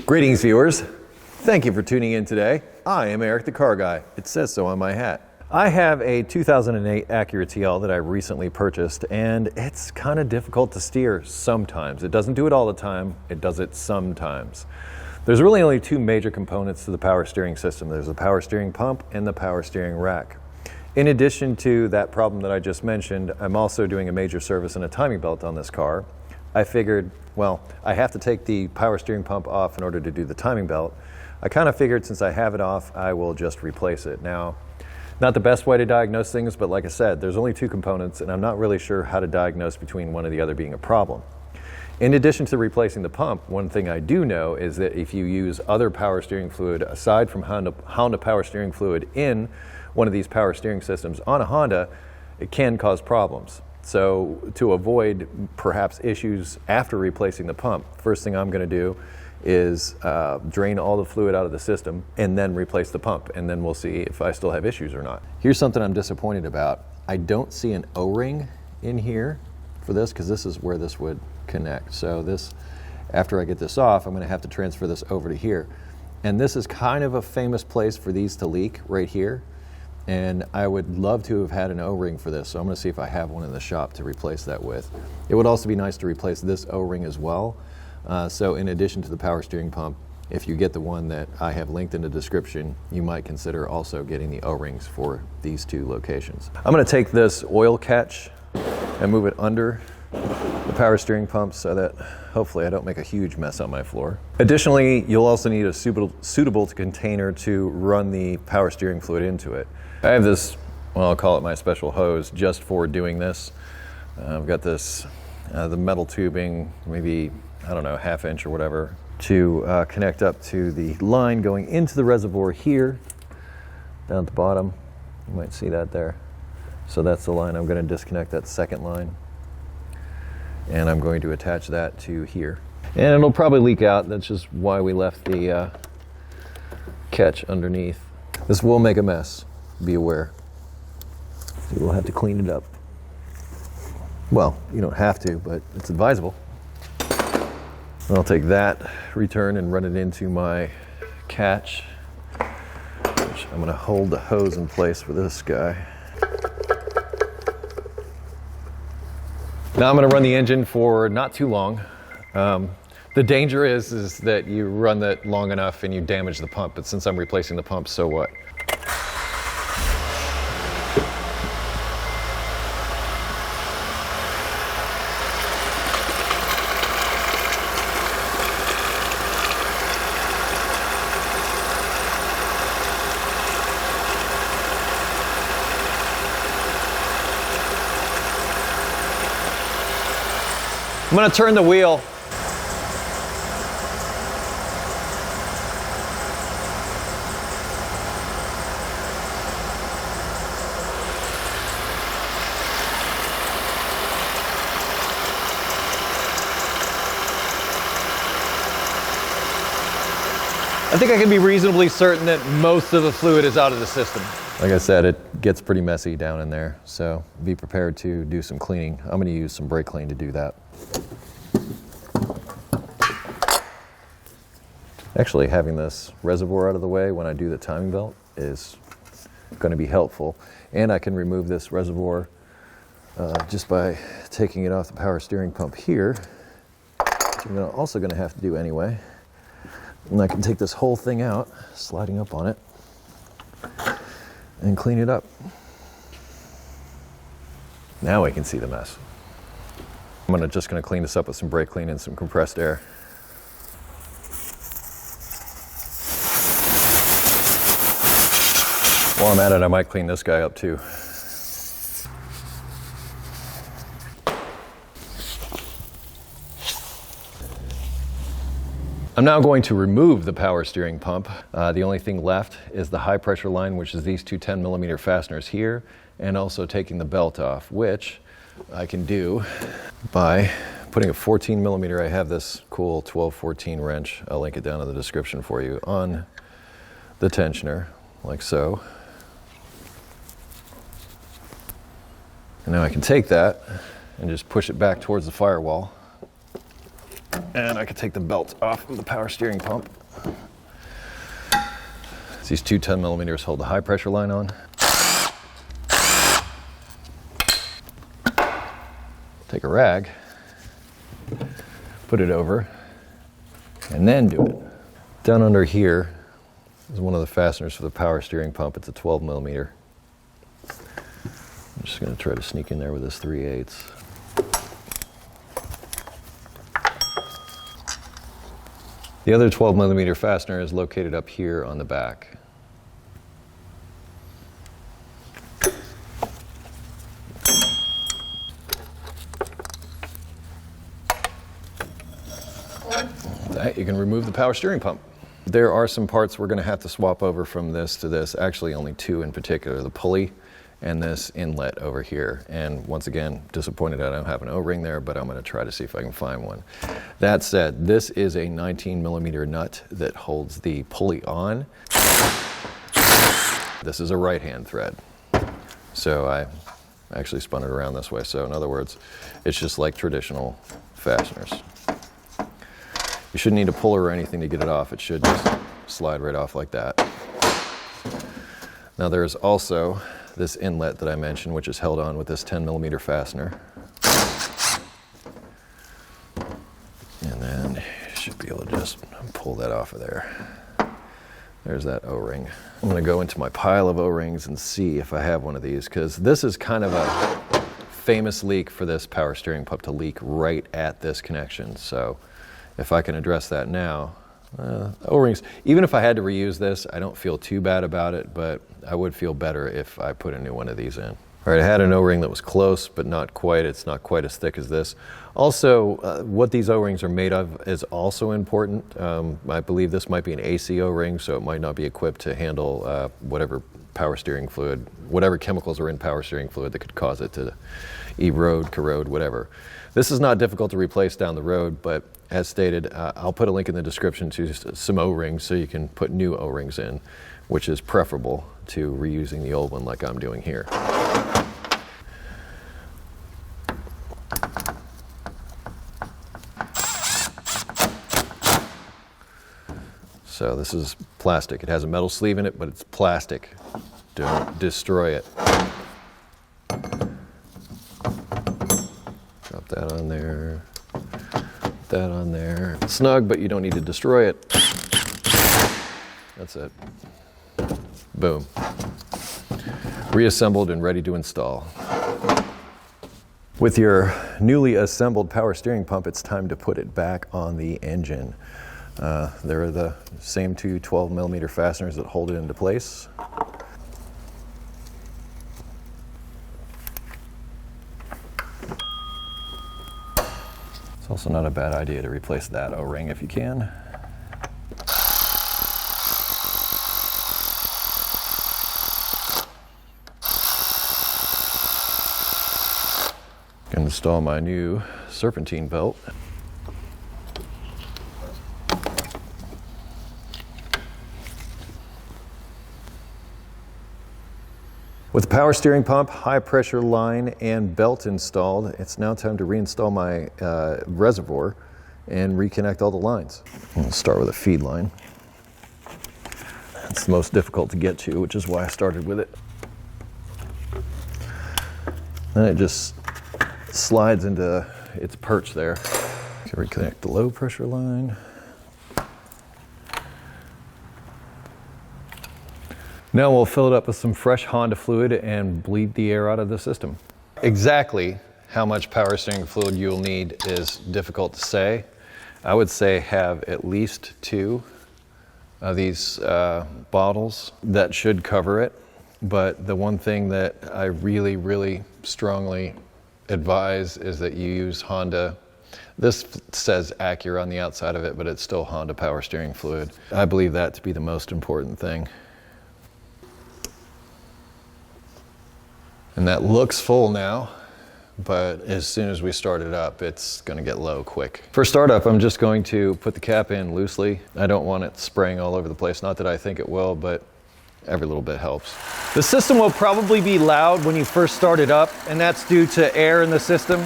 Greetings, viewers. Thank you for tuning in today. I am Eric the Car Guy. It says so on my hat. I have a 2008 Acura TL that I recently purchased, and it's kind of difficult to steer sometimes. It doesn't do it all the time, it does it sometimes. There's really only two major components to the power steering system. There's the power steering pump and the power steering rack. In addition to that problem that I just mentioned, I'm also doing a major service and a timing belt on this car. I figured, well, I have to take the power steering pump off in order to do the timing belt. I kind of figured since I have it off, I will just replace it. Now, not the best way to diagnose things, but like I said, there's only two components, and I'm not really sure how to diagnose between one or the other being a problem. In addition to replacing the pump, one thing I do know is that if you use other power steering fluid aside from Honda power steering fluid in one of these power steering systems on a Honda, it can cause problems. So to avoid perhaps issues after replacing the pump, first thing I'm going to do is drain all the fluid out of the system and then replace the pump, and then we'll see if I still have issues or not. Here's something I'm disappointed about. I don't see an O-ring in here for this because this is where this would connect. So this, after I get this off, I'm going to have to transfer this over to here. And this is kind of a famous place for these to leak right here. And I would love to have had an O-ring for this, so I'm going to see if I have one in the shop to replace that with. It would also be nice to replace this O-ring as well. So in addition to the power steering pump, if you get the one that I have linked in the description, you might consider also getting the O-rings for these two locations. I'm going to take this oil catch and move it under the power steering pump so that hopefully I don't make a huge mess on my floor. Additionally, you'll also need a suitable container to run the power steering fluid into it. I have this, well, I'll call it my special hose just for doing this. I've got this, the metal tubing, maybe, I don't know, ½ inch or whatever, to connect up to the line going into the reservoir here, down at the bottom. You might see that there. So that's the line. I'm going to disconnect that second line, and I'm going to attach that to here. And it'll probably leak out. That's just why we left the catch underneath. This will make a mess. Be aware. We'll have to clean it up. Well, you don't have to, but it's advisable. I'll take that return and run it into my catch, which I'm going to hold the hose in place for this guy. Now I'm going to run the engine for not too long. The danger is that you run that long enough and you damage the pump, but since I'm replacing the pump, so what? I'm going to turn the wheel. I think I can be reasonably certain that most of the fluid is out of the system. Like I said, it gets pretty messy down in there, so be prepared to do some cleaning. I'm going to use some brake clean to do that. Actually, having this reservoir out of the way when I do the timing belt is going to be helpful. And I can remove this reservoir just by taking it off the power steering pump here, which I'm also going to have to do anyway. And I can take this whole thing out, sliding up on it, and clean it up. Now we can see the mess. I'm just going to clean this up with some brake clean and some compressed air. While I'm at it, I might clean this guy up too. I'm now going to remove the power steering pump. The only thing left is the high pressure line, which is these two 10mm fasteners here, and also taking the belt off, which I can do by putting a 14mm, I have this cool 1214 wrench, I'll link it down in the description for you, on the tensioner, like so. And now I can take that and just push it back towards the firewall. And I can take the belt off of the power steering pump. These two 10mm hold the high pressure line on. Take a rag, put it over, and then do it. Down under here is one of the fasteners for the power steering pump. It's a 12mm. I'm just going to try to sneak in there with this 3/8. The other 12mm fastener is located up here on the back. With that, you can remove the power steering pump. There are some parts we're going to have to swap over from this to this, actually only two in particular, the pulley and this inlet over here. And once again, disappointed I don't have an O-ring there, but I'm going to try to see if I can find one. That said, this is a 19mm nut that holds the pulley on. This is a right-hand thread. So I actually spun it around this way. So in other words, it's just like traditional fasteners. You shouldn't need a puller or anything to get it off. It should just slide right off like that. Now there's also this inlet that I mentioned, which is held on with this 10mm fastener. And then you should be able to just pull that off of there. There's that O-ring. I'm gonna go into my pile of O-rings and see if I have one of these, because this is kind of a famous leak for this power steering pump to leak right at this connection. So if I can address that now, O-rings, even if I had to reuse this, I don't feel too bad about it, but I would feel better if I put a new one of these in. All right, I had an O-ring that was close, but not quite. It's not quite as thick as this. Also, what these O-rings are made of is also important. I believe this might be an AC O-ring, so it might not be equipped to handle whatever power steering fluid, whatever chemicals are in power steering fluid that could cause it to erode, corrode, whatever. This is not difficult to replace down the road, but as stated, I'll put a link in the description to some O-rings so you can put new O-rings in, which is preferable to reusing the old one like I'm doing here. So this is plastic. It has a metal sleeve in it, but it's plastic. Don't destroy it. Drop that on there. That on there. It's snug, but you don't need to destroy it. That's it. Boom. Reassembled and ready to install. With your newly assembled power steering pump, it's time to put it back on the engine. There are the same two 12mm fasteners that hold it into place. It's also not a bad idea to replace that O-ring if you can. Can install my new serpentine belt. With the power steering pump, high pressure line, and belt installed, it's now time to reinstall my reservoir and reconnect all the lines. We'll start with a feed line. It's the most difficult to get to, which is why I started with it. Then it just slides into its perch there. So reconnect the low pressure line. Now we'll fill it up with some fresh Honda fluid and bleed the air out of the system. Exactly how much power steering fluid you'll need is difficult to say. I would say have at least 2 of these bottles. That should cover it. But the one thing that I really, really strongly advise is that you use Honda. This says Acura on the outside of it, but it's still Honda power steering fluid. I believe that to be the most important thing. And that looks full now, but as soon as we start it up, it's gonna get low quick. For startup, I'm just going to put the cap in loosely. I don't want it spraying all over the place. Not that I think it will, but every little bit helps. The system will probably be loud when you first start it up, and that's due to air in the system.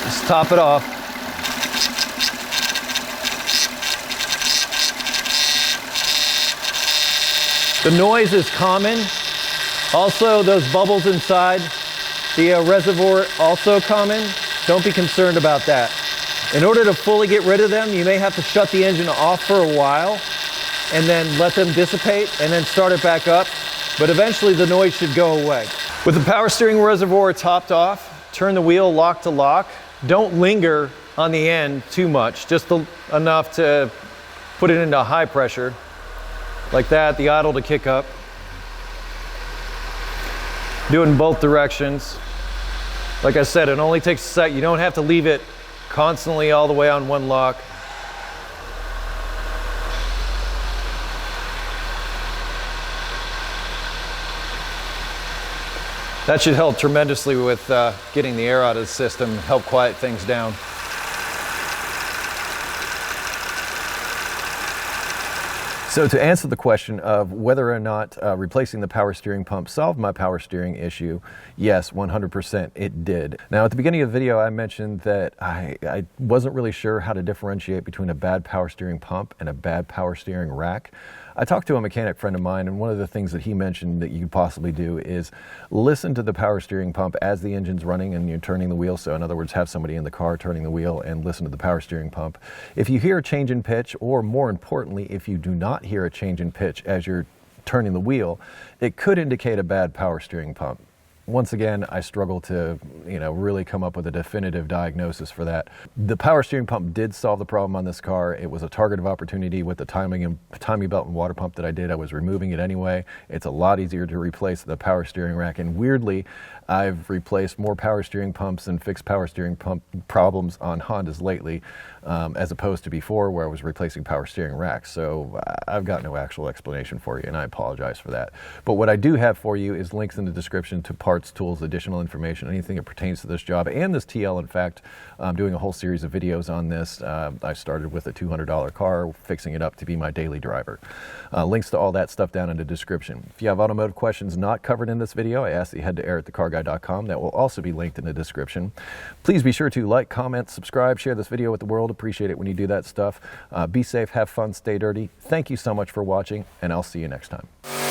Just top it off. The noise is common. Also, those bubbles inside the reservoir, also common. Don't be concerned about that. In order to fully get rid of them, you may have to shut the engine off for a while and then let them dissipate and then start it back up. But eventually the noise should go away. With the power steering reservoir topped off, turn the wheel lock to lock. Don't linger on the end too much, just enough to put it into high pressure. Like that, the idle to kick up. Do it in both directions. Like I said, it only takes a sec. You don't have to leave it constantly all the way on one lock. That should help tremendously with getting the air out of the system, help quiet things down. So to answer the question of whether or not replacing the power steering pump solved my power steering issue, yes, 100% it did. Now at the beginning of the video I mentioned that I wasn't really sure how to differentiate between a bad power steering pump and a bad power steering rack. I talked to a mechanic friend of mine, and one of the things that he mentioned that you could possibly do is listen to the power steering pump as the engine's running and you're turning the wheel. So in other words, have somebody in the car turning the wheel and listen to the power steering pump. If you hear a change in pitch, or more importantly, if you do not hear a change in pitch as you're turning the wheel, it could indicate a bad power steering pump. Once again, I struggle to, really come up with a definitive diagnosis for that. The power steering pump did solve the problem on this car. It was a target of opportunity with the timing belt and water pump that I did. I was removing it anyway. It's a lot easier to replace the power steering rack. And weirdly, I've replaced more power steering pumps and fixed power steering pump problems on Hondas lately, as opposed to before where I was replacing power steering racks. So I've got no actual explanation for you, and I apologize for that. But what I do have for you is links in the description to parts, tools, additional information, anything that pertains to this job and this TL. In fact, I'm doing a whole series of videos on this. I started with a $200 car, fixing it up to be my daily driver. Links to all that stuff down in the description. If you have automotive questions not covered in this video, I ask that you head to EricTheCarGuy.com. That will also be linked in the description. Please be sure to like, comment, subscribe, share this video with the world. Appreciate it when you do that stuff. Be safe, have fun, stay dirty. Thank you so much for watching, and I'll see you next time.